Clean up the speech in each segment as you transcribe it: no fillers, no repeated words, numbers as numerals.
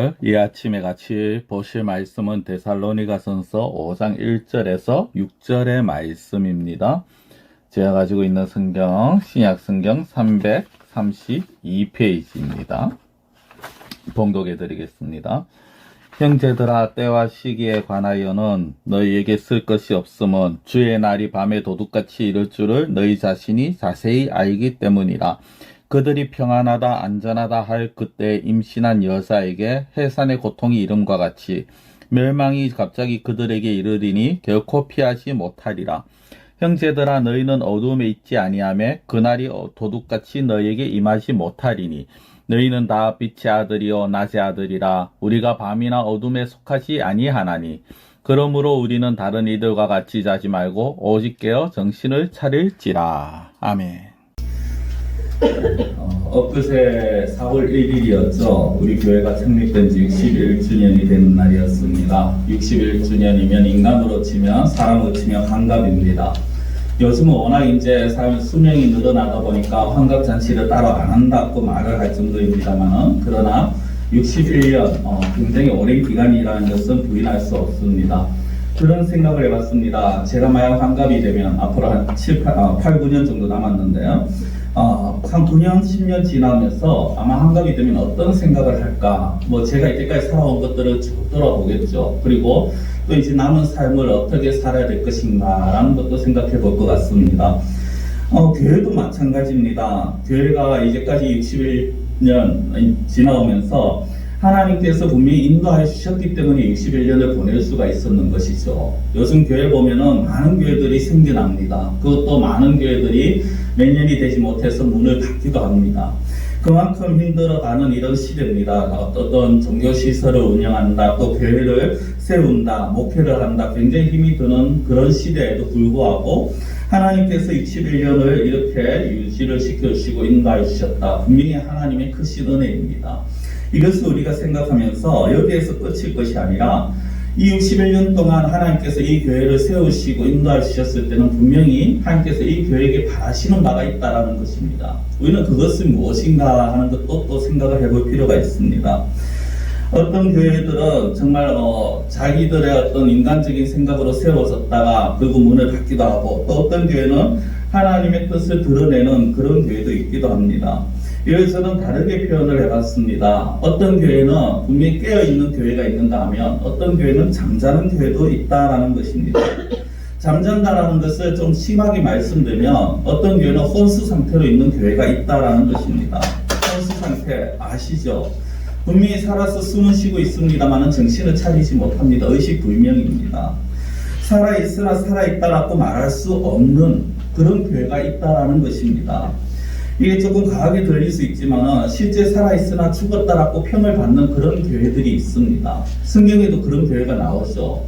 오늘 이 아침에 같이 보실 말씀은 데살로니가전서 5장 1절에서 6절의 말씀입니다. 제가 가지고 있는 성경, 신약성경 332페이지입니다. 봉독해 드리겠습니다. 형제들아, 때와 시기에 관하여는 너희에게 쓸 것이 없음은 주의 날이 밤에 도둑같이 이를 줄을 너희 자신이 자세히 알기 때문이라. 그들이 평안하다 안전하다 할 그때 임신한 여자에게 해산의 고통이 이름과 같이 멸망이 갑자기 그들에게 이르리니 결코 피하지 못하리라. 형제들아, 너희는 어두움에 있지 아니하며 그날이 도둑같이 너희에게 임하지 못하리니 너희는 다 빛의 아들이요 낮의 아들이라. 우리가 밤이나 어둠에 속하지 아니하나니 그러므로 우리는 다른 이들과 같이 자지 말고 오직 깨어 정신을 차릴지라. 아멘. 엊그제 4월 1일이었죠. 우리 교회가成立된 지 61주년이 되는 날이었습니다. 61주년이면 인간으로 치면 사람으로 치면 환갑입니다. 요즘은 워낙 이제 삶 수명이 늘어나다 보니까 환갑잔치를 따로 안 한다고 말을 할 정도입니다만은, 그러나 61년 굉장히 오랜 기간이라는 것은 부인할 수 없습니다. 그런 생각을 해봤습니다. 제가 만약 환갑이 되면 앞으로 한 8, 9년 정도 남았는데요. 한 9년, 10년 지나면서 아마 환갑이 되면 어떤 생각을 할까? 제가 이때까지 살아온 것들을 쭉 돌아보겠죠. 그리고 또 이제 남은 삶을 어떻게 살아야 될 것인가? 라는 것도 생각해 볼 것 같습니다. 교회도 마찬가지입니다. 교회가 이제까지 61년 지나오면서 하나님께서 분명히 인도하여 주셨기 때문에 61년을 보낼 수가 있었는 것이죠. 요즘 교회 보면은 많은 교회들이 생겨납니다. 그것도 많은 교회들이 몇 년이 되지 못해서 문을 닫기도 합니다. 그만큼 힘들어가는 이런 시대입니다. 어떤 종교시설을 운영한다, 또 교회를 세운다, 목회를 한다, 굉장히 힘이 드는 그런 시대에도 불구하고 하나님께서 61년을 이렇게 유지를 시켜주시고 인도해 주셨다. 분명히 하나님의 크신 은혜입니다. 이것을 우리가 생각하면서 여기에서 끝일 것이 아니라 이 61년 동안 하나님께서 이 교회를 세우시고 인도해 주셨을 때는 분명히 하나님께서 이 교회에게 바라시는 바가 있다는 것입니다. 우리는 그것이 무엇인가 하는 것도 또 생각을 해볼 필요가 있습니다. 어떤 교회들은 정말 자기들의 어떤 인간적인 생각으로 세워졌다가 그리고 문을 닫기도 하고, 또 어떤 교회는 하나님의 뜻을 드러내는 그런 교회도 있기도 합니다. 이를 저는 다르게 표현을 해봤습니다. 어떤 교회는 분명히 깨어있는 교회가 있는가 하면 어떤 교회는 잠자는 교회도 있다라는 것입니다. 잠잔다라는 것을 좀 심하게 말씀드리면 어떤 교회는 혼수 상태로 있는 교회가 있다라는 것입니다. 혼수 상태 아시죠? 분명히 살아서 숨은 쉬고 있습니다만 정신을 차리지 못합니다. 의식불명입니다. 살아있으나 살아있다라고 말할 수 없는 그런 교회가 있다라는 것입니다. 이게 조금 과하게 들릴 수 있지만 실제 살아있으나 죽었다라고 평을 받는 그런 교회들이 있습니다. 성경에도 그런 교회가 나오죠.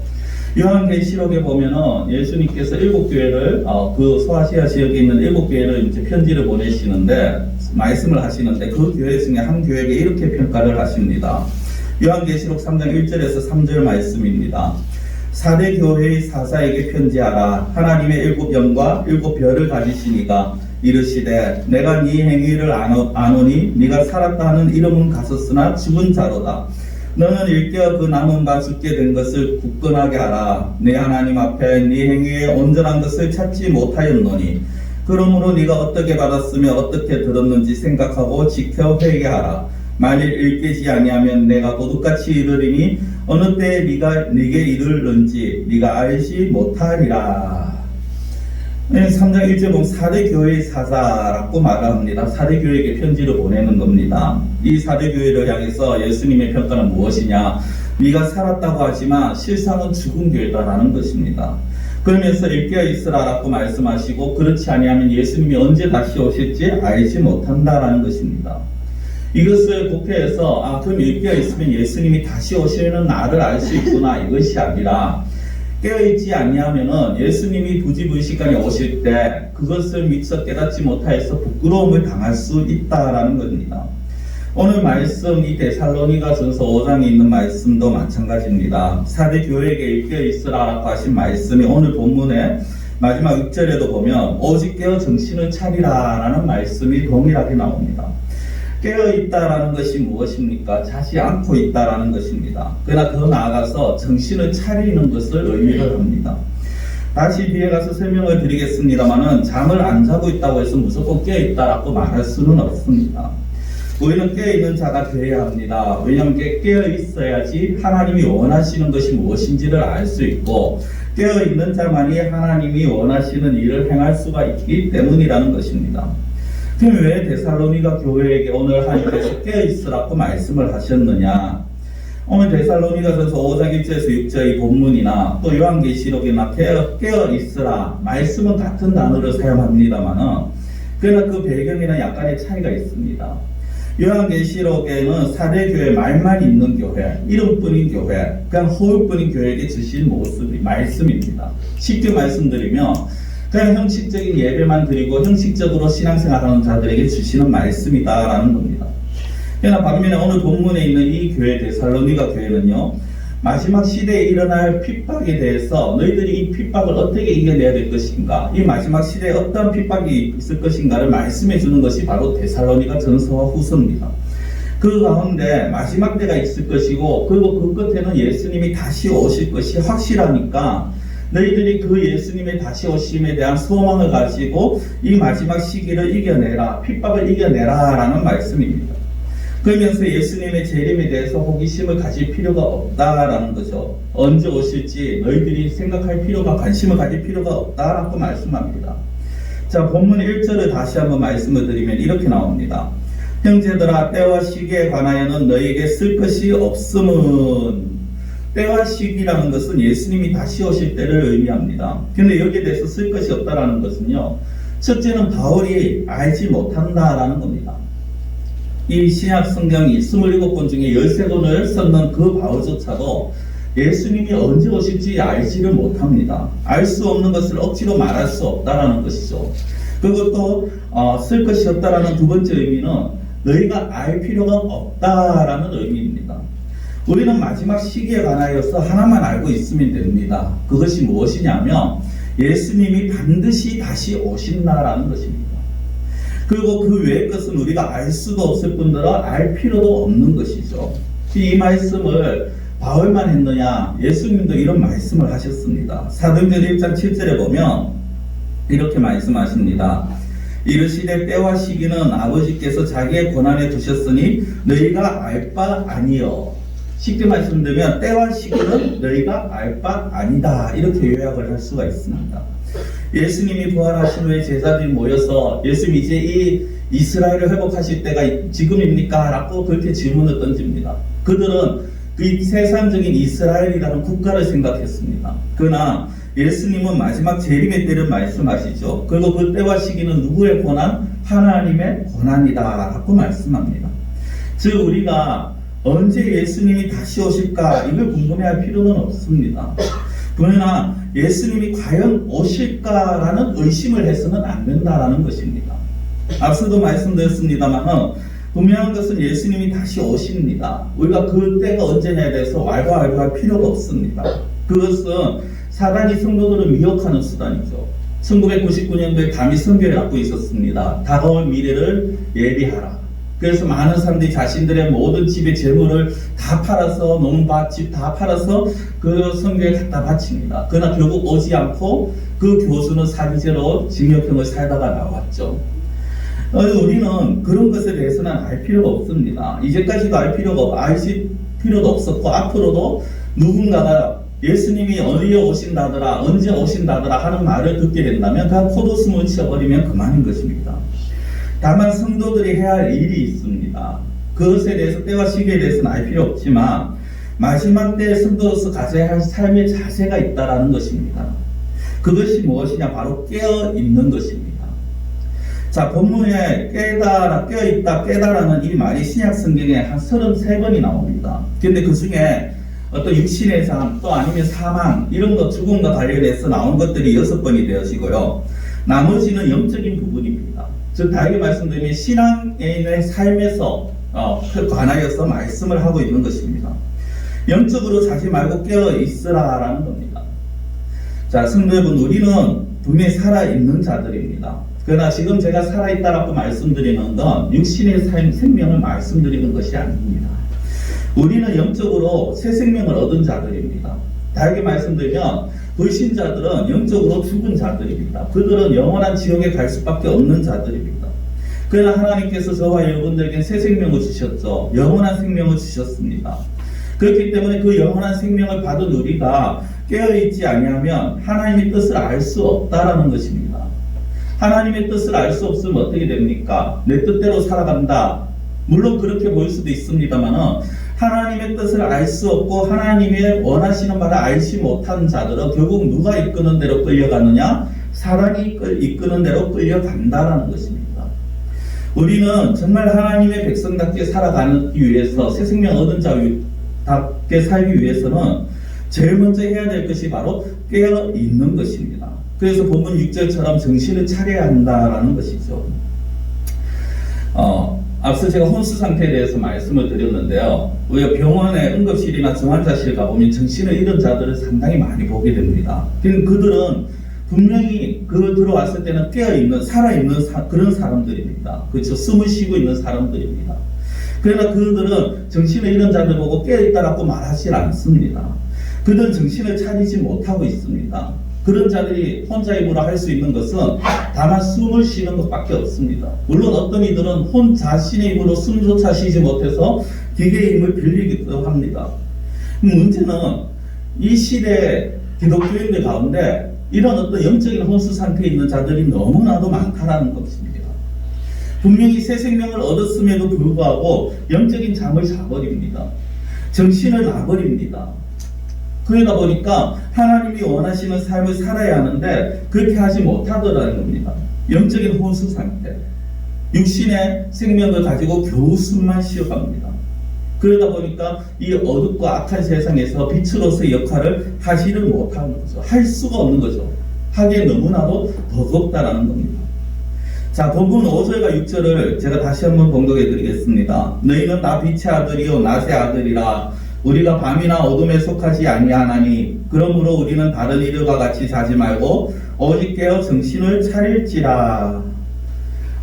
요한계시록에 보면은 예수님께서 7교회를 그 소아시아 지역에 있는 7교회를 이제 편지를 보내시는데 말씀을 하시는데 그 교회 중에 한 교회에게 이렇게 평가를 하십니다. 요한계시록 3장 1절에서 3절 말씀입니다. 4대 교회의 사사에게 편지하라. 하나님의 7영과 7별을 가지시니가 이르시되 내가 네 행위를 아노니 네가 살았다 하는 이름은 갔었으나 죽은 자로다. 너는 일깨어 그 남은 바 죽게 된 것을 굳건하게 하라. 내 하나님 앞에 네 행위의 온전한 것을 찾지 못하였노니 그러므로 네가 어떻게 받았으며 어떻게 들었는지 생각하고 지켜 회개하라. 만일 일깨지 아니하면 내가 도둑같이 이르리니 어느 때에 네게 이르는지 네가 알지 못하리라. 3장 1절 보면 4대 교회의 사사라고 말을 합니다. 4대 교회에게 편지를 보내는 겁니다. 이 4대 교회를 향해서 예수님의 평가는 무엇이냐? 네가 살았다고 하지만 실상은 죽은 교회다라는 것입니다. 그러면서 일깨어 있으라라고 말씀하시고 그렇지 아니하면 예수님이 언제 다시 오실지 알지 못한다라는 것입니다. 이것을 국회에서 그럼 일깨어 있으면 예수님이 다시 오시는 날을 알 수 있구나, 이것이 아니라 깨어있지 아니하면은 예수님이 부지불식간에 오실 때 그것을 미처 깨닫지 못하여서 부끄러움을 당할 수 있다라는 겁니다. 오늘 말씀 이 데살로니가전서 5장에 있는 말씀도 마찬가지입니다. 4대 교회에게 일깨어 있으라고 하신 말씀이 오늘 본문의 마지막 6절에도 보면 오직 깨어 정신을 차리라 라는 말씀이 동일하게 나옵니다. 깨어있다라는 것이 무엇입니까? 자지 않고 있다라는 것입니다. 그러나 더 나아가서 정신을 차리는 것을 의미를 합니다. 다시 뒤에 가서 설명을 드리겠습니다만은 잠을 안 자고 있다고 해서 무조건 깨어있다라고 말할 수는 없습니다. 우리는 깨어있는 자가 되어야 합니다. 왜냐하면 깨어있어야지 하나님이 원하시는 것이 무엇인지를 알 수 있고 깨어있는 자만이 하나님이 원하시는 일을 행할 수가 있기 때문이라는 것입니다. 그럼 왜 데살로니가 교회에게 오늘 하나님께서 깨어있으라고 말씀을 하셨느냐? 오늘 데살로니가서서 5장 1절에서 6절 본문이나 또 요한계시록이나 깨어있으라 말씀은 같은 단어를 사용합니다만은 그러나 그 배경에는 약간의 차이가 있습니다. 요한계시록에는 사대교회 말만 있는 교회, 이름뿐인 교회, 그냥 허울뿐인 교회에게 주신 모습이 말씀입니다. 쉽게 말씀드리면 그냥 형식적인 예배만 드리고 형식적으로 신앙생활하는 자들에게 주시는 말씀이다라는 겁니다. 그러나 반면에 오늘 본문에 있는 이 교회 데살로니가 교회는요, 마지막 시대에 일어날 핍박에 대해서 너희들이 이 핍박을 어떻게 이겨내야 될 것인가, 이 마지막 시대에 어떤 핍박이 있을 것인가를 말씀해 주는 것이 바로 데살로니가 전서와 후서입니다. 그 가운데 마지막 때가 있을 것이고 그리고 그 끝에는 예수님이 다시 오실 것이 확실하니까 너희들이 그 예수님의 다시 오심에 대한 소망을 가지고 이 마지막 시기를 이겨내라, 핍박을 이겨내라 라는 말씀입니다. 그러면서 예수님의 재림에 대해서 호기심을 가질 필요가 없다라는 거죠. 언제 오실지 너희들이 생각할 필요가, 관심을 가질 필요가 없다라고 말씀합니다. 자, 본문 1절을 다시 한번 말씀을 드리면 이렇게 나옵니다. 형제들아, 때와 시기에 관하여는 너희에게 쓸 것이 없음은, 때와 시기라는 것은 예수님이 다시 오실 때를 의미합니다. 근데 여기에 대해서 쓸 것이 없다라는 것은요, 첫째는 바울이 알지 못한다라는 겁니다. 이 신약 성경이 27권 중에 13권을 썼는 그 바울조차도 예수님이 언제 오실지 알지를 못합니다. 알 수 없는 것을 억지로 말할 수 없다라는 것이죠. 그리고 또 쓸 것이 없다라는 두 번째 의미는 너희가 알 필요가 없다라는 의미입니다. 우리는 마지막 시기에 관하여서 하나만 알고 있으면 됩니다. 그것이 무엇이냐면 예수님이 반드시 다시 오신다라는 것입니다. 그리고 그 외의 것은 우리가 알 수도 없을 뿐더러 알 필요도 없는 것이죠. 이 말씀을 바울만 했느냐? 예수님도 이런 말씀을 하셨습니다. 사도행전 1장 7절에 보면 이렇게 말씀하십니다. 이르시되 때와 시기는 아버지께서 자기의 권한에 두셨으니 너희가 알 바 아니요. 쉽게 말씀드리면 때와 시기는 너희가 알 바 아니다, 이렇게 요약을 할 수가 있습니다. 예수님이 부활하신 후에 제자들이 모여서 예수님 이제 이 이스라엘을 회복하실 때가 지금입니까? 라고 그렇게 질문을 던집니다. 그들은 그 세상적인 이스라엘이라는 국가를 생각했습니다. 그러나 예수님은 마지막 재림의 때를 말씀하시죠. 그리고 그 때와 시기는 누구의 권한? 하나님의 권한이다 라고 말씀합니다. 즉 우리가 언제 예수님이 다시 오실까 이걸 궁금해할 필요는 없습니다. 그러나 예수님이 과연 오실까라는 의심을 해서는 안 된다라는 것입니다. 앞서도 말씀드렸습니다만 분명한 것은 예수님이 다시 오십니다. 우리가 그 때가 언제냐에 대해서 왈가왈부할 필요가 없습니다. 그것은 사단이 성도들을 미혹하는 수단이죠. 1999년도에 담이 선교를 갖고 있었습니다. 다가올 미래를 예비하라. 그래서 많은 사람들이 자신들의 모든 집의 재물을 다 팔아서, 농밭, 집 다 팔아서 그 선교에 갖다 바칩니다. 그러나 결국 오지 않고 그 교수는 사기죄로 징역형을 살다가 나왔죠. 우리는 그런 것에 대해서는 알 필요가 없습니다. 이제까지도 알 필요도 없었고 앞으로도 누군가가 예수님이 어디에 오신다더라, 언제 오신다더라 하는 말을 듣게 된다면 그냥 코도숨을 치워버리면 그만인 것입니다. 다만 성도들이 해야 할 일이 있습니다. 그것에 대해서 때와 시기에 대해서는 알 필요 없지만 마지막 때에 성도로서 가져야 할 삶의 자세가 있다는 것입니다. 그것이 무엇이냐? 바로 깨어있는 것입니다. 자, 본문에 깨어있다, 깨달아는 이 말이 신약 성경에 한 33번이 나옵니다. 근데 그 중에 어떤 육신의 삶, 또 아니면 사망, 이런 것, 죽음과 관련해서 나온 것들이 6번이 되어지고요. 나머지는 영적인 부분입니다. 즉, 다르게 말씀드리면 신앙인의 삶에서 관하여서 말씀을 하고 있는 것입니다. 영적으로 자지 말고 깨어있으라라는 겁니다. 자, 성도 여러분, 우리는 분명히 살아있는 자들입니다. 그러나 지금 제가 살아있다라고 말씀드리는 건 육신의 생명을 말씀드리는 것이 아닙니다. 우리는 영적으로 새 생명을 얻은 자들입니다. 다르게 말씀드리면 불신자들은 영적으로 죽은 자들입니다. 그들은 영원한 지옥에 갈 수밖에 없는 자들입니다. 그러나 하나님께서 저와 여러분들에게 새 생명을 주셨죠. 영원한 생명을 주셨습니다. 그렇기 때문에 그 영원한 생명을 받은 우리가 깨어있지 아니하면 하나님의 뜻을 알 수 없다라는 것입니다. 하나님의 뜻을 알 수 없으면 어떻게 됩니까? 내 뜻대로 살아간다. 물론 그렇게 보일 수도 있습니다만 하나님의 뜻을 알 수 없고 하나님의 원하시는 바를 알지 못한 자들은 결국 누가 이끄는 대로 끌려가느냐? 사단이 이끄는 대로 끌려간다라는 것입니다. 우리는 정말 하나님의 백성답게 살아가기 위해서 새 생명 얻은 자답게 살기 위해서는 제일 먼저 해야 될 것이 바로 깨어 있는 것입니다. 그래서 본문 6절처럼 정신을 차려야 한다라는 것이죠. 앞서 제가 혼수 상태에 대해서 말씀을 드렸는데요. 우리가 병원의 응급실이나 정환자실 가보면 정신을 잃은 자들을 상당히 많이 보게 됩니다. 그들은 분명히 들어왔을 때는 깨어있는, 살아있는 그런 사람들입니다. 그렇죠. 숨을 쉬고 있는 사람들입니다. 그러나 그들은 정신을 잃은 자들 보고 깨어있다라고 말하지 않습니다. 그들은 정신을 차리지 못하고 있습니다. 그런 자들이 혼자 힘으로 할 수 있는 것은 다만 숨을 쉬는 것밖에 없습니다. 물론 어떤 이들은 자신의 힘으로 숨조차 쉬지 못해서 기계의 힘을 빌리기도 합니다. 문제는 이 시대 기독교인들 가운데 이런 어떤 영적인 혼수 상태에 있는 자들이 너무나도 많다라는 것입니다. 분명히 새 생명을 얻었음에도 불구하고 영적인 잠을 자버립니다. 정신을 놔버립니다. 그러다 보니까 하나님이 원하시는 삶을 살아야 하는데 그렇게 하지 못하더라는 겁니다. 영적인 혼수 상태. 육신의 생명을 가지고 겨우 숨만 쉬어갑니다. 그러다 보니까 이 어둡고 악한 세상에서 빛으로서의 역할을 하지를 못하는 거죠. 할 수가 없는 거죠. 하기에 너무나도 버겁다라는 겁니다. 자, 본문 5절과 6절을 제가 다시 한번 봉독해 드리겠습니다. 너희는 다 빛의 아들이요 낮의 아들이라. 우리가 밤이나 어둠에 속하지 아니하나니 그러므로 우리는 다른 이들과 같이 자지 말고 오직 깨어 정신을 차릴지라.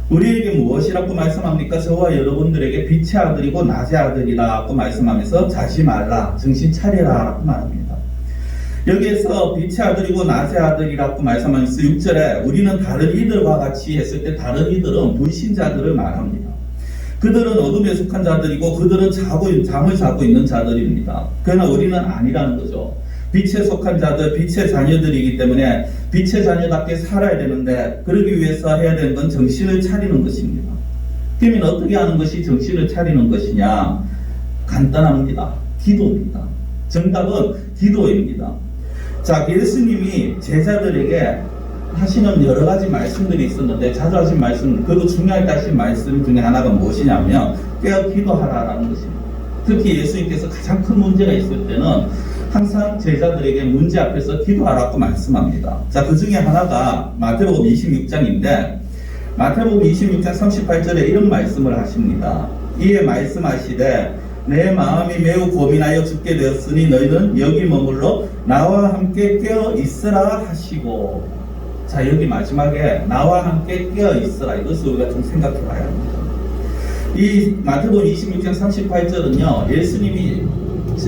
우리에게 무엇이라고 말씀합니까? 저와 여러분들에게 빛의 아들이고 낮의 아들이라고 말씀하면서 자지 말라, 정신 차리라 라고 말합니다. 여기에서 빛의 아들이고 낮의 아들이라고 말씀하면서 6절에 우리는 다른 이들과 같이 했을 때 다른 이들은 불신자들을 말합니다. 그들은 어둠에 속한 자들이고 그들은 잠을 자고 있는 자들입니다. 그러나 우리는 아니라는 거죠. 빛에 속한 자들, 빛의 자녀들이기 때문에 빛의 자녀답게 살아야 되는데 그러기 위해서 해야 되는 건 정신을 차리는 것입니다. 그러면 어떻게 하는 것이 정신을 차리는 것이냐? 간단합니다. 기도입니다. 정답은 기도입니다. 자, 예수님이 제자들에게 하시는 여러 가지 말씀들이 있었는데 자주 하신 말씀, 그리고 중요하게 하신 말씀 중에 하나가 무엇이냐면 깨어 기도하라라는 것입니다. 특히 예수님께서 가장 큰 문제가 있을 때는 항상 제자들에게 문제 앞에서 기도하라고 말씀합니다. 자, 그 중에 하나가 마태복음 26장인데 마태복음 26장 38절에 이런 말씀을 하십니다. 이에 말씀하시되 내 마음이 매우 고민하여 죽게 되었으니 너희는 여기 머물러 나와 함께 깨어 있으라 하시고. 자, 여기 마지막에 나와 함께 깨어 있으라, 이것을 우리가 좀 생각해 봐야 합니다. 이 마태복음 26장 38절은요 예수님이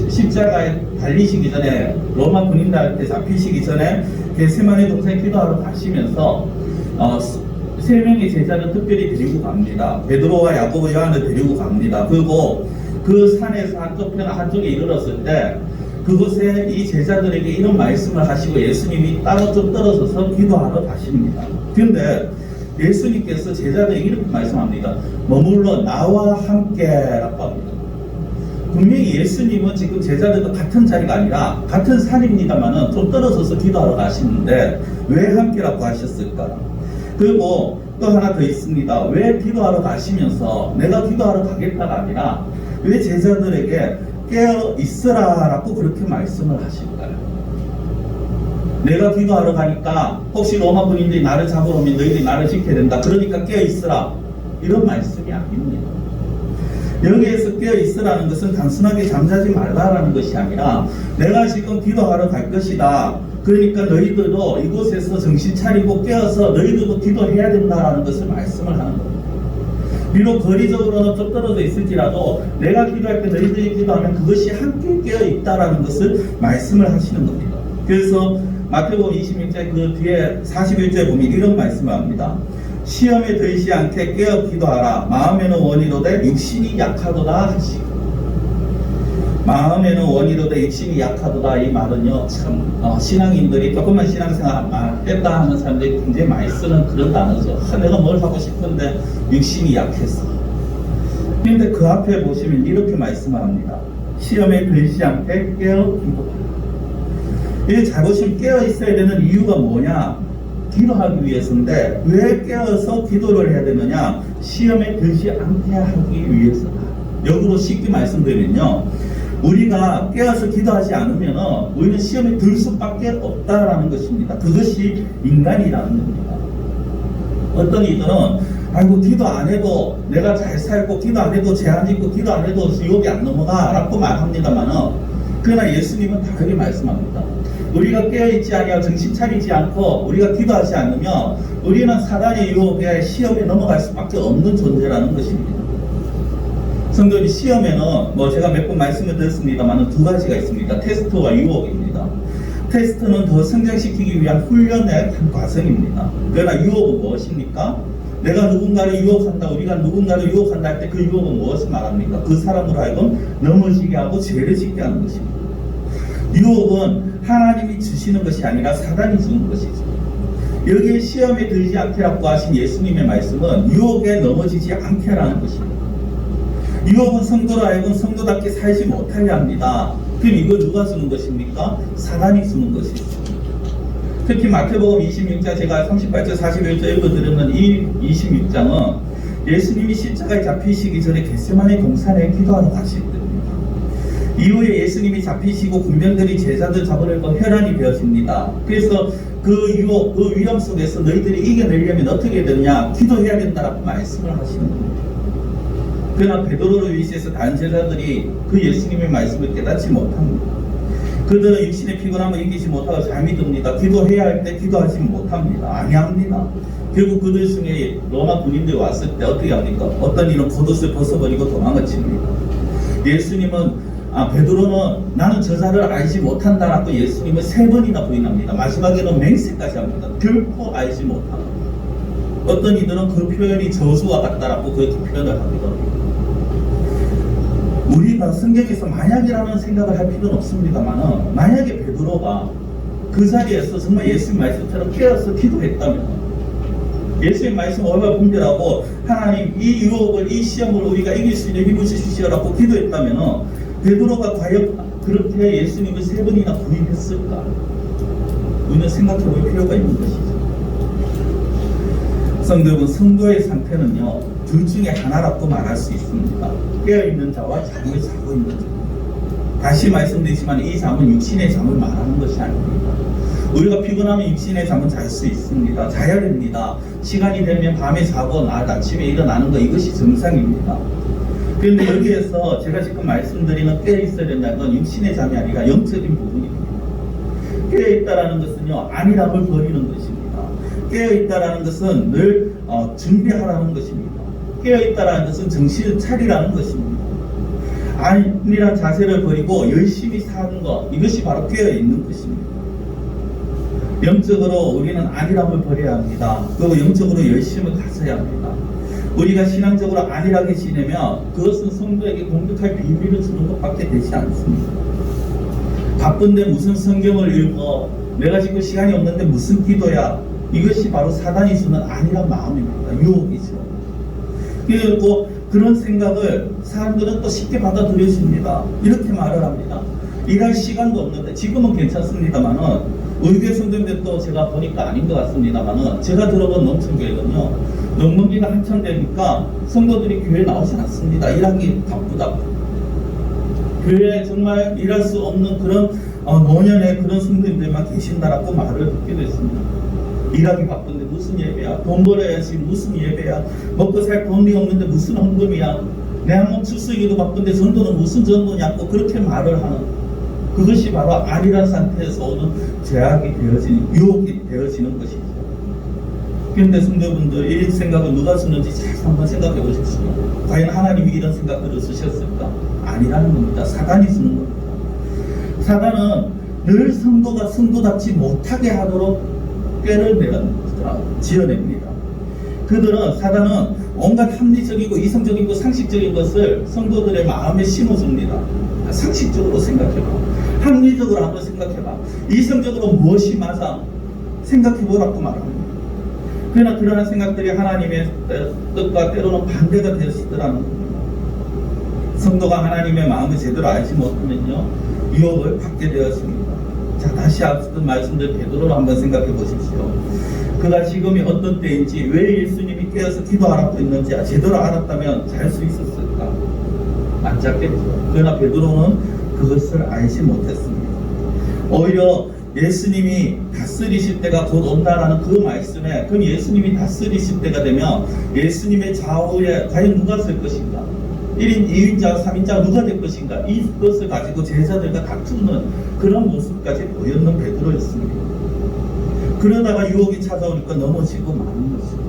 십자가에 달리시기 전에 로마 군인들한테 잡히시기 전에 겟세마네 동산에 기도하러 가시면서 세 명의 제자를 특별히 데리고 갑니다. 베드로와 야고보, 요한을 데리고 갑니다. 그리고 그 산에서 한쪽에 이르렀을 때 그곳에 이 제자들에게 이런 말씀을 하시고 예수님이 따로 좀 떨어져서 기도하러 가십니다. 그런데 예수님께서 제자들에게 이렇게 말씀합니다. 머물러 나와 함께라고 합니다. 분명히 예수님은 지금 제자들과 같은 자리가 아니라 같은 산입니다만은 좀 떨어져서 기도하러 가시는데 왜 함께라고 하셨을까? 그리고 또 하나 더 있습니다. 왜 기도하러 가시면서 내가 기도하러 가겠다가 아니라 왜 제자들에게 깨어 있으라 라고 그렇게 말씀을 하실까요? 내가 기도하러 가니까 혹시 로마 군인들이 나를 잡으러 오면 너희들이 나를 지켜야 된다. 그러니까 깨어 있으라. 이런 말씀이 아닙니다. 여기에서 깨어 있으라는 것은 단순하게 잠자지 말라라는 것이 아니라 내가 지금 기도하러 갈 것이다. 그러니까 너희들도 이곳에서 정신 차리고 깨어서 너희들도 기도해야 된다라는 것을 말씀을 하는 겁니다. 비록 거리적으로는 좀 떨어져 있을지라도 내가 기도할 때 너희들이 기도하면 그것이 함께 깨어 있다라는 것을 말씀을 하시는 겁니다. 그래서 마태복음 26장 그 뒤에 41절에 보면 이런 말씀을 합니다. 시험에 들지 않게 깨어 기도하라. 마음에는 원이로되 육신이 약하도다 하시고, 마음에는 원이로되 육신이 약하도다, 이 말은요 참 신앙인들이 조금만 신앙생활 했다 하는 사람들이 굉장히 많이 쓰는 그런 단어죠. 내가 뭘 하고 싶은데 육신이 약했어. 그런데 그 앞에 보시면 이렇게 말씀합니다. 시험에 들지 않게 깨어 기도하라. 이게 잘 보시면 깨어 있어야 되는 이유가 뭐냐? 기도하기 위해서인데 왜 깨어서 기도를 해야 되느냐? 시험에 들지 않게 하기 위해서다. 역으로 쉽게 말씀드리면요, 우리가 깨어서 기도하지 않으면 우리는 시험에 들 수밖에 없다라는 것입니다. 그것이 인간이라는 겁니다. 어떤 이들은 아이고 기도 안 해도 내가 잘 살고 기도 안 해도 재앙 있고 기도 안 해도 유혹이 안 넘어가 라고 말합니다만, 그러나 예수님은 다르게 말씀합니다. 우리가 깨어있지 아니하고 정신 차리지 않고 우리가 기도하지 않으면 우리는 사단의 유혹에 시험에 넘어갈 수밖에 없는 존재라는 것입니다. 성도님, 시험에는 제가 몇 번 말씀을 드렸습니다만 두 가지가 있습니다. 테스트와 유혹입니다. 테스트는 더 성장시키기 위한 훈련의 한 과정입니다. 그러나 유혹은 무엇입니까? 내가 누군가를 유혹한다, 우리가 누군가를 유혹한다 할 때 그 유혹은 무엇을 말합니까? 그 사람으로 하여금 넘어지게 하고 죄를 짓게 하는 것입니다. 유혹은 하나님이 주시는 것이 아니라 사단이 주는 것이죠. 여기에 시험에 들지 않게라고 하신 예수님의 말씀은 유혹에 넘어지지 않게라는 것입니다. 유혹은 성도로 하여금 성도답게 살지 못하게 합니다. 그럼 이걸 누가 주는 것입니까? 사단이 주는 것이죠. 특히 마태복음 26장, 제가 38절 41절 읽어드렸는 이 26장은 예수님이 십자가에 잡히시기 전에 겟세마네 동산에 기도하러 가실 때입니다. 이후에 예수님이 잡히시고 군병들이 제자들 잡으려고 혈안이 되어집니다. 그래서 그 유혹, 그 위험 속에서 너희들이 이겨내려면 어떻게 되느냐? 기도해야 된다라고 말씀을 하시는 겁니다. 그러나 베드로를 위시해서 다른 제자들이 그 예수님의 말씀을 깨닫지 못합니다. 그들은 육신의 피곤함을 이기지 못하고 잠이 듭니다. 기도해야 할 때 기도하지 못합니다. 아니합니다. 결국 그들 중에 로마 군인들이 왔을 때 어떻게 합니까? 어떤 이는 겉옷을 벗어버리고 도망을 칩니다. 예수님은 베드로는 나는 저자를 알지 못한다라고 예수님을 3번이나 부인합니다. 마지막에는 맹세까지 합니다. 결코 알지 못한다. 어떤 이들은 그 표현이 저주와 같다라고 그렇게 표현을 하거든요. 우리가 성경에서 만약이라는 생각을 할 필요는 없습니다만, 만약에 베드로가 그 자리에서 정말 예수님 말씀처럼 깨어서 기도했다면, 예수님 말씀 얼마나 분별하고 하나님 이 유혹을, 이 시험을 우리가 이길 수 있는 힘을 주시오라고 기도했다면, 베드로가 과연 그렇게 예수님을 3번이나 부인했을까? 우리는 생각해 볼 필요가 있는 것이죠. 성도 여러분, 성도의 상태는요, 둘 중에 하나라고 말할 수 있습니다. 깨어있는 자와 잠을 자고 있는 자. 다시 말씀드리지만 이 잠은 육신의 잠을 말하는 것이 아닙니다. 우리가 피곤하면 육신의 잠은 잘 수 있습니다. 자야 됩니다. 시간이 되면 밤에 자고 아침에 일어나는 것, 이것이 정상입니다. 그런데 여기에서 제가 지금 말씀드리는 깨어있어야 된다는 건 육신의 잠이 아니라 영적인 부분입니다. 깨어있다라는 것은요, 안일함을 버리는 것입니다. 깨어있다라는 것은 늘 준비하라는 것입니다. 깨어있다라는 것은 정신을 차리라는 것입니다. 안일한 자세를 버리고 열심히 사는 것, 이것이 바로 깨어있는 것입니다. 영적으로 우리는 안일함을 버려야 합니다. 그리고 영적으로 열심을 가져야 합니다. 우리가 신앙적으로 안일하게 지내면 그것은 성도에게 공격할 비밀을 주는 것밖에 되지 않습니다. 바쁜데 무슨 성경을 읽어, 내가 지금 시간이 없는데 무슨 기도야, 이것이 바로 사단이 주는 안일한 마음입니다. 유혹이죠. 그리고 그런 생각을 사람들은 또 쉽게 받아들여집니다. 이렇게 말을 합니다. 일할 시간도 없는데, 지금은 괜찮습니다만은 우리 교회 성도님들 또 제가 보니까 아닌 것 같습니다만은, 제가 들어본 농촌교회는요, 농번기가 한참 되니까 성도들이 교회에 나오지 않습니다. 일하기 바쁘다고. 교회에 정말 일할 수 없는 그런 노년의 그런 성도님들만 계신다라고 말을 듣게 됐습니다. 일하기 바쁜데 무슨 예배야? 돈 벌어야지 무슨 예배야? 먹고 살 돈이 없는데 무슨 헌금이야? 내 한몸 출석이기도 바쁜데 전도는 무슨 전도냐고 그렇게 말을 하는 그것이 바로 안일한 상태에서 오는 죄악이 되어지는, 유혹이 되어지는 것이죠. 그런데 성도분들, 이 생각을 누가 쓰는지 잘 한번 생각해 보십시오. 과연 하나님이 이런 생각들을 쓰셨을까? 아니라는 겁니다. 사단이 쓰는 겁니다. 사단은 늘 성도가 성도답지 못하게 하도록 꾀를 지어냅니다. 사단은 온갖 합리적이고 이성적이고 상식적인 것을 성도들의 마음에 심어줍니다. 상식적으로 생각해봐. 합리적으로 한번 생각해봐. 이성적으로 무엇이 맞아? 생각해보라고 말합니다. 그러나 그러한 생각들이 하나님의 뜻과 때로는 반대가 되었더라는 겁니다. 성도가 하나님의 마음을 제대로 알지 못하면요, 유혹을 받게 되었습니다. 자, 다시 앞선 말씀들 베드로로 한번 생각해 보십시오. 그가 지금이 어떤 때인지, 왜 예수님이 깨어서 기도하라고 했는지 제대로 알았다면 잘 수 있었을까? 안 잡겠죠. 그러나 베드로는 그것을 알지 못했습니다. 오히려 예수님이 다스리실 때가 곧 온다라는 그 말씀에, 그럼 예수님이 다스리실 때가 되면 예수님의 좌우에 과연 누가 설 것인가? 1인, 2인자, 3인자 누가 될 것인가? 이것을 가지고 제자들과 다투는 그런 모습까지 보였는 베드로였습니다. 그러다가 유혹이 찾아오니까 넘어지고 마는 것입니다.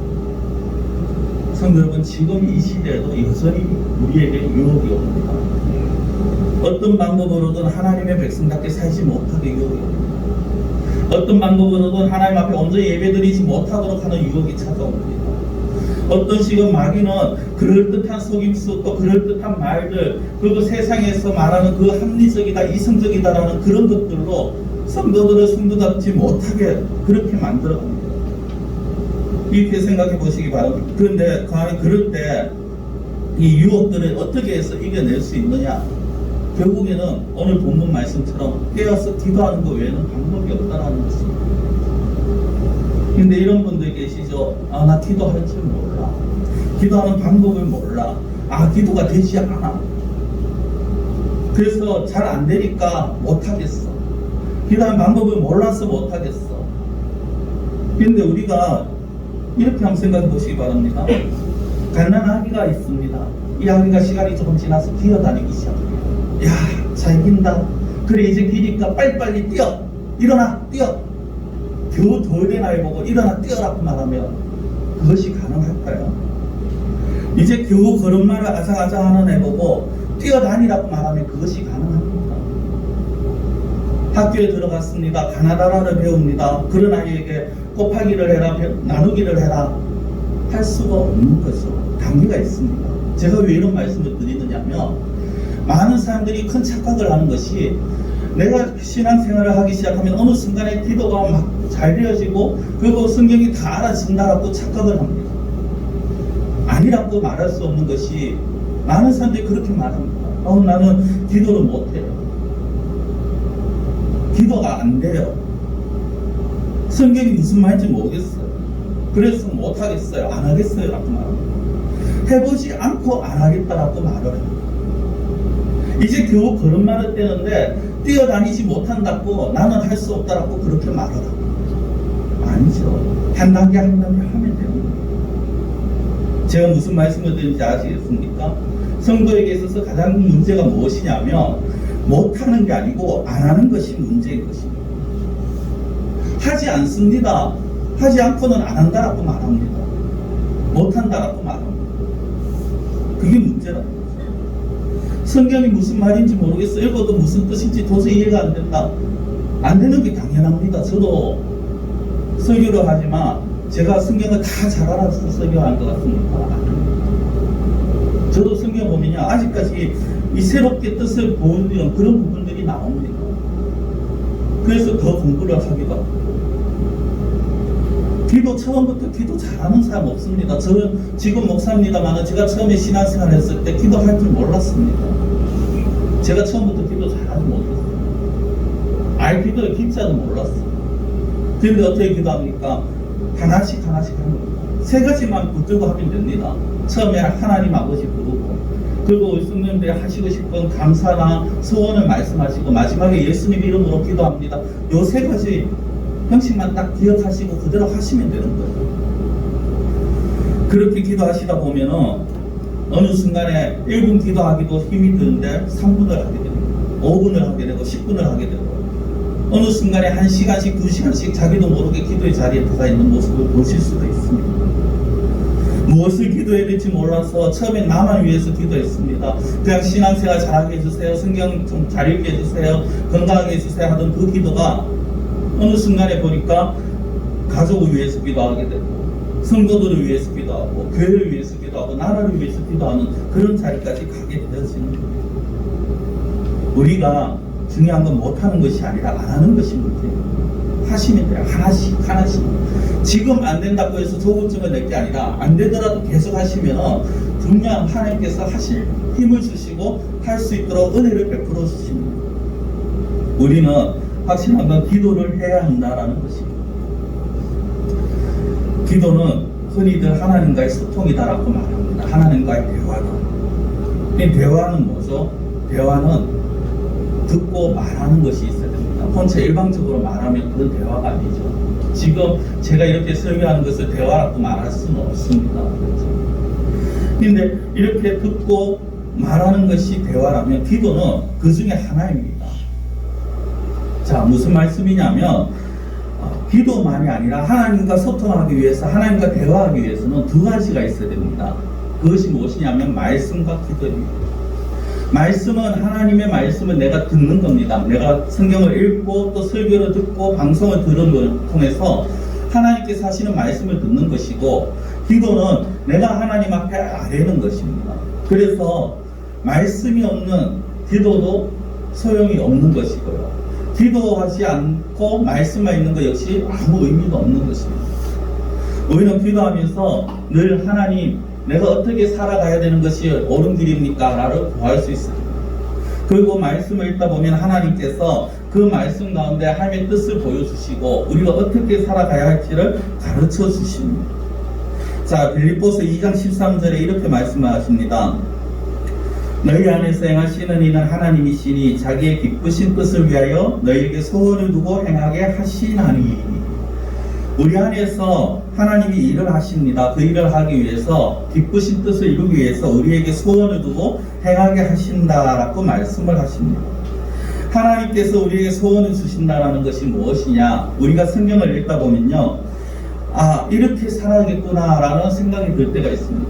성도 여러분, 지금 이 시대에도 여전히 우리에게 유혹이 옵니다. 어떤 방법으로든 하나님의 백성답게 살지 못하게 유혹이 옵니다. 어떤 방법으로든 하나님 앞에 온전히 예배드리지 못하도록 하는 유혹이 찾아옵니다. 어떤 식의 마귀는 그럴듯한 속임수, 또 그럴듯한 말들, 그리고 세상에서 말하는 그 합리적이다, 이성적이다라는 그런 것들로 성도들을 성도답지 못하게 그렇게 만들어갑니다. 이렇게 생각해 보시기 바랍니다. 그런데 그럴 때 이 유혹들을 어떻게 해서 이겨낼 수 있느냐? 결국에는 오늘 본문 말씀처럼 깨어서 기도하는 것 외에는 방법이 없다는 것입니다. 근데 이런 분들 계시죠? 아, 나 기도할 줄 몰라. 기도하는 방법을 몰라. 아, 기도가 되지 않아. 그래서 잘 안 되니까 못하겠어. 기도하는 방법을 몰라서 못하겠어. 근데 우리가 이렇게 한번 생각해 보시기 바랍니다. 갓난아기가 있습니다. 이 아기가 시간이 조금 지나서 기어다니기 시작합니다. 야, 잘 긴다. 그래, 이제 기니까 빨리빨리 뛰어. 일어나, 뛰어. 겨우 돌된 아이 보고 일어나 뛰어라고 말하면 그것이 가능할까요? 이제 겨우 걸음마를 아장아장 하는 애 보고 뛰어다니라고 말하면 그것이 가능합니까? 학교에 들어갔습니다. 가나다라를 배웁니다. 그런 아이에게 곱하기를 해라, 나누기를 해라 할 수가 없는 거죠. 단계가 있습니다. 제가 왜 이런 말씀을 드리느냐면, 많은 사람들이 큰 착각을 하는 것이, 내가 신앙생활을 하기 시작하면 어느 순간에 기도가 막 잘 되어지고 그리고 성경이 다 알아진다라고 착각을 합니다. 아니라고 말할 수 없는 것이, 많은 사람들이 그렇게 말합니다. 나는 기도를 못해요. 기도가 안 돼요. 성경이 무슨 말인지 모르겠어요. 그래서 못하겠어요. 안 하겠어요 라고 말합니다. 해보지 않고 안 하겠다라고 말을 합니다. 이제 겨우 걸음마를 떼는데 뛰어다니지 못한다고 나는 할 수 없다라고 그렇게 말을 합니다. 아니죠. 한 단계 한 단계 하면 됩니다. 제가 무슨 말씀을 드리는지 아시겠습니까? 성도에게 있어서 가장 문제가 무엇이냐면, 못하는 게 아니고 안 하는 것이 문제인 것입니다. 하지 않습니다. 하지 않고는 안 한다라고 말합니다. 못한다라고 말합니다. 그게 문제라는 거죠. 성경이 무슨 말인지 모르겠어. 읽어도 무슨 뜻인지 도저히 이해가 안 된다. 안 되는 게 당연합니다. 저도 설교를 하지만 제가 성경을 다 잘 알아서 설교한 것 같습니까? 아닙니다. 저도 성경 보면요, 아직까지 이 새롭게 뜻을 보는 그런 부분들이 나옵니다. 그래서 더 공부를 하기도 하고. 기도 처음부터 기도 잘하는 사람 없습니다. 저는 지금 목사입니다만 제가 처음에 신앙생활 했을 때 기도할 줄 몰랐습니다. 제가 처음부터 기도 잘하지 못했어요. 기도의 기자도 몰랐어요. 그런데 어떻게 기도합니까? 하나씩 하는 겁니다. 세 가지만 붙들고 하면 됩니다. 처음에 하나님 아버지 부르고, 그리고 성령님들이 하시고 싶은 감사나 소원을 말씀하시고, 마지막에 예수님 이름으로 기도합니다. 요 세 가지 형식만 딱 기억하시고 그대로 하시면 되는 거예요. 그렇게 기도하시다 보면은 어느 순간에 1분 기도하기도 힘이 드는데 3분을 하게 됩니다. 5분을 하게 되고 10분을 하게 되고 어느 순간에 1시간씩 2시간씩 자기도 모르게 기도의 자리에 들어가 있는 모습을 보실 수도 있습니다. 무엇을 기도해야 될지 몰라서 처음에 나만 위해서 기도했습니다. 그냥 신앙생활 잘하게 해주세요, 성경 좀 잘 읽게 해주세요, 건강하게 해주세요 하던 그 기도가 어느 순간에 보니까 가족을 위해서 기도하게 되고 성도들을 위해서 기도하고 교회를 위해서 기도하고 나라를 위해서 기도하는 그런 자리까지 가게 되어지는 거예요. 우리가 중요한 건 못하는 것이 아니라 안 하는 것이 문제예요. 하시면 돼요. 하나씩 하나씩. 지금 안 된다고 해서 조급증을 낼 게 아니라 안 되더라도 계속 하시면 분명 하나님께서 하실 힘을 주시고 할 수 있도록 은혜를 베풀어 주십니다. 우리는 확실한 건 기도를 해야 한다라는 것입니다. 기도는 흔히들 하나님과의 소통이다라고 말합니다. 하나님과의 대화다. 이 대화는 뭐죠? 대화는 듣고 말하는 것이 있어야 됩니다. 혼자 일방적으로 말하면 그건 대화가 아니죠. 지금 제가 이렇게 설교하는 것을 대화라고 말할 수는 없습니다. 그런데 이렇게 듣고 말하는 것이 대화라면 기도는 그 중에 하나입니다. 자, 무슨 말씀이냐면 기도만이 아니라 하나님과 소통하기 위해서, 하나님과 대화하기 위해서는 두 가지가 있어야 됩니다. 그것이 무엇이냐면 말씀과 기도입니다. 말씀은 하나님의 말씀을 내가 듣는 겁니다. 내가 성경을 읽고 또 설교를 듣고 방송을 들은 걸 통해서 하나님께서 하시는 말씀을 듣는 것이고, 기도는 내가 하나님 앞에 아뢰는 것입니다. 그래서 말씀이 없는 기도도 소용이 없는 것이고요, 기도하지 않고 말씀만 있는 것 역시 아무 의미도 없는 것입니다. 우리는 기도하면서 늘 하나님, 내가 어떻게 살아가야 되는 것이 옳은 길입니까? 라를 구할 수 있습니다. 그리고 말씀을 읽다 보면 하나님께서 그 말씀 가운데 하나님의 뜻을 보여주시고 우리가 어떻게 살아가야 할지를 가르쳐 주십니다. 자, 빌립보서 2장 13절에 이렇게 말씀하십니다. 너희 안에서 행하시는 이는 하나님이시니 자기의 기쁘신 뜻을 위하여 너희에게 소원을 두고 행하게 하시나니. 우리 안에서 하나님이 일을 하십니다. 그 일을 하기 위해서, 기쁘신 뜻을 이루기 위해서 우리에게 소원을 두고 행하게 하신다라고 말씀을 하십니다. 하나님께서 우리에게 소원을 주신다라는 것이 무엇이냐? 우리가 성경을 읽다 보면요, 아, 이렇게 살아야겠구나 라는 생각이 들 때가 있습니다.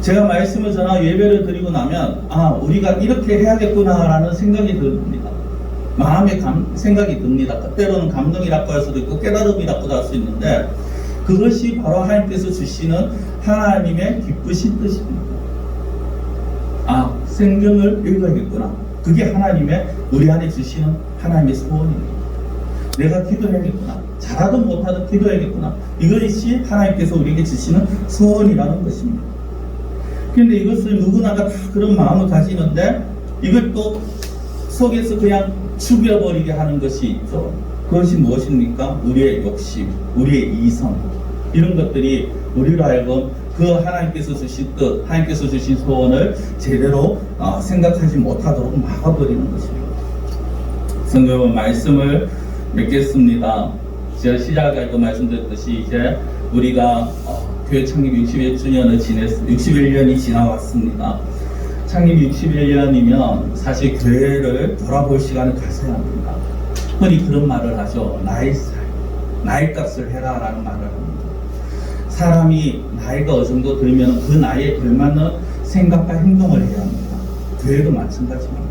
제가 말씀을 전하고 예배를 드리고 나면 아, 우리가 이렇게 해야겠구나 라는 생각이 듭니다. 마음의 생각이 듭니다. 때로는 감동이라고 할 수도 있고 깨달음이라고도 할 수 있는데, 그것이 바로 하나님께서 주시는 하나님의 기쁘신 뜻입니다. 아, 성경을 읽어야겠구나. 그게 하나님의 우리 안에 주시는 하나님의 소원입니다. 내가 기도해야겠구나. 잘하든 못하든 기도해야겠구나. 이것이 하나님께서 우리에게 주시는 소원이라는 것입니다. 그런데 이것을 누구나가 다 그런 마음을 가지는데 이것도 속에서 그냥 죽여버리게 하는 것이 있죠. 그것이 무엇입니까? 우리의 욕심, 우리의 이성, 이런 것들이 우리로 하여금 그 하나님께서 주신 뜻, 하나님께서 주신 소원을 제대로 생각하지 못하도록 막아버리는 것입니다. 성경은 말씀을 맺겠습니다. 제가 시작에도 말씀드렸듯이 이제 우리가 교회 창립 61주년을 61년이 지나왔습니다. 창립 61년이면 사실 교회를 돌아볼 시간을 가져야 합니다. 흔히 그런 말을 하죠. 나이 값을 해라 라는 말을 합니다. 사람이 나이가 어느 정도 들면 그 나이에 걸맞는 생각과 행동을 해야 합니다. 교회도 마찬가지입니다.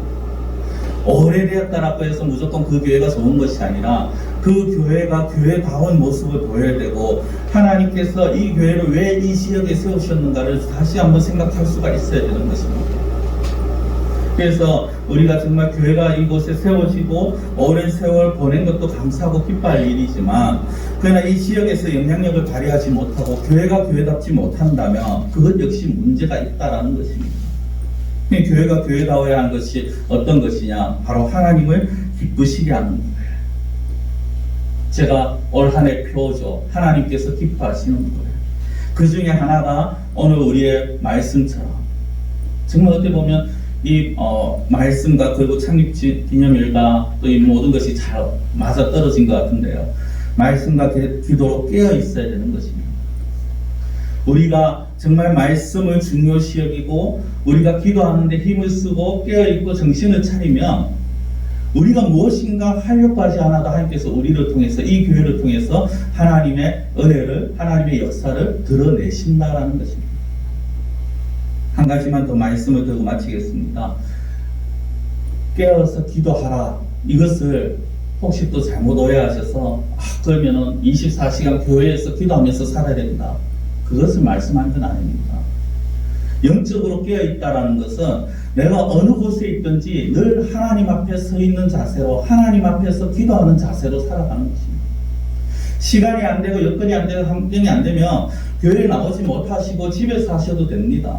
오래되었다라고 해서 무조건 그 교회가 좋은 것이 아니라 그 교회가 교회다운 모습을 보여야 되고, 하나님께서 이 교회를 왜 이 지역에 세우셨는가를 다시 한번 생각할 수가 있어야 되는 것입니다. 그래서 우리가 정말 교회가 이곳에 세워지고 오랜 세월 보낸 것도 감사하고 기뻐할 일이지만, 그러나 이 지역에서 영향력을 발휘하지 못하고 교회가 교회답지 못한다면 그것 역시 문제가 있다라는 것입니다. 교회가 교회다워야 하는 것이 어떤 것이냐? 바로 하나님을 기쁘시게 하는 거예요. 제가 올 한 해 표죠. 하나님께서 기뻐하시는 거예요. 그 중에 하나가 오늘 우리의 말씀처럼, 정말 어떻게 보면 이 말씀과 그리고 창립 기념일과 또 이 모든 것이 잘 맞아 떨어진 것 같은데요. 말씀과 기도로 깨어 있어야 되는 것입니다. 우리가 정말 말씀을 중요시 여기고 우리가 기도하는데 힘을 쓰고 깨어 있고 정신을 차리면 우리가 무엇인가 하려고 하지 않아도 하나님께서 우리를 통해서, 이 교회를 통해서 하나님의 은혜를, 하나님의 역사를 드러내신다라는 것입니다. 한 가지만 더 말씀을 드리고 마치겠습니다. 깨어서 기도하라. 이것을 혹시 또 잘못 오해하셔서 그러면은 24시간 교회에서 기도하면서 살아야 된다. 그것을 말씀한 건 아닙니다. 영적으로 깨어있다라는 것은 내가 어느 곳에 있든지 늘 하나님 앞에 서 있는 자세로, 하나님 앞에서 기도하는 자세로 살아가는 것입니다. 시간이 안 되고 여건이 안 되고 환경이 안 되면 교회에 나오지 못하시고 집에서 하셔도 됩니다.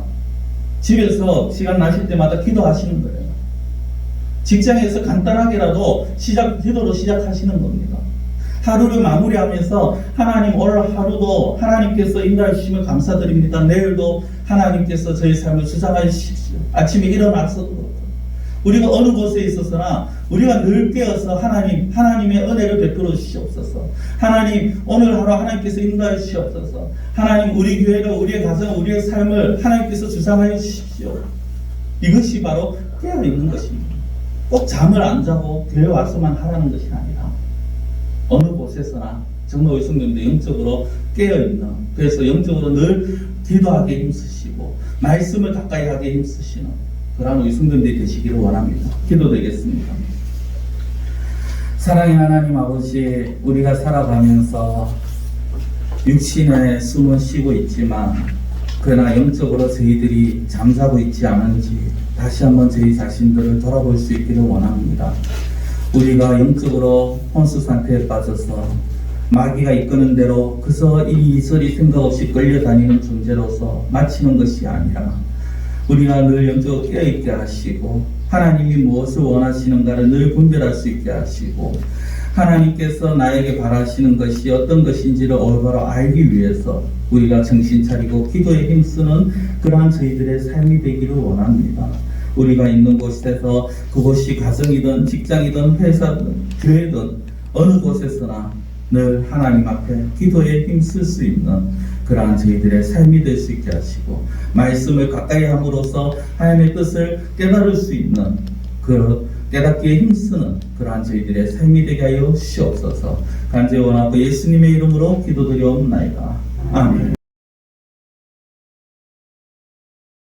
집에서 시간 나실 때마다 기도하시는 거예요. 직장에서 간단하게라도 기도로 시작하시는 겁니다. 하루를 마무리하면서 하나님 오늘 하루도 하나님께서 인도해 주시면 감사드립니다. 내일도 하나님께서 저희 삶을 주장해 주십시오. 아침에 일어나서도 그렇고 우리가 어느 곳에 있어서나 우리가 늘 깨어서 하나님의 은혜를 베풀어 주시옵소서. 하나님 오늘 하루 하나님께서 인도해 주시옵소서. 하나님 우리 교회를, 우리의 가정, 우리의 삶을 하나님께서 주장해 주십시오. 이것이 바로 깨어있는 것입니다. 꼭 잠을 안 자고 교회 와서만 하라는 것이 아니라 어느 곳에서나 정말 우리 성도님들 영적으로 깨어있는, 그래서 영적으로 늘 기도하게 힘쓰시고 말씀을 가까이 하게 힘쓰시는 그러한 우리 성도님들이 되시기를 원합니다. 기도드리겠습니다. 사랑의 하나님 아버지, 우리가 살아가면서 육신의 숨은 쉬고 있지만 그러나 영적으로 저희들이 잠자고 있지 않은지 다시 한번 저희 자신들을 돌아볼 수 있기를 원합니다. 우리가 영적으로 혼수 상태에 빠져서 마귀가 이끄는 대로 그저 이리저리 생각 없이 끌려다니는 존재로서 마치는 것이 아니라 우리가 늘 영적으로 깨어있게 하시고 하나님이 무엇을 원하시는가를 늘 분별할 수 있게 하시고 하나님께서 나에게 바라시는 것이 어떤 것인지를 올바로 알기 위해서 우리가 정신 차리고 기도에 힘쓰는 그러한 저희들의 삶이 되기를 원합니다. 우리가 있는 곳에서 그곳이 가정이든 직장이든 회사든 교회든 어느 곳에서나 늘 하나님 앞에 기도에 힘쓸 수 있는 그러한 저희들의 삶이 될 수 있게 하시고 말씀을 가까이 함으로써 하나님의 뜻을 깨달을 수 있는 깨닫기에 힘쓰는 그러한 저희들의 삶이 되게 하여 주시옵소서. 간절히 원하고 예수님의 이름으로 기도드리옵나이다. 아멘.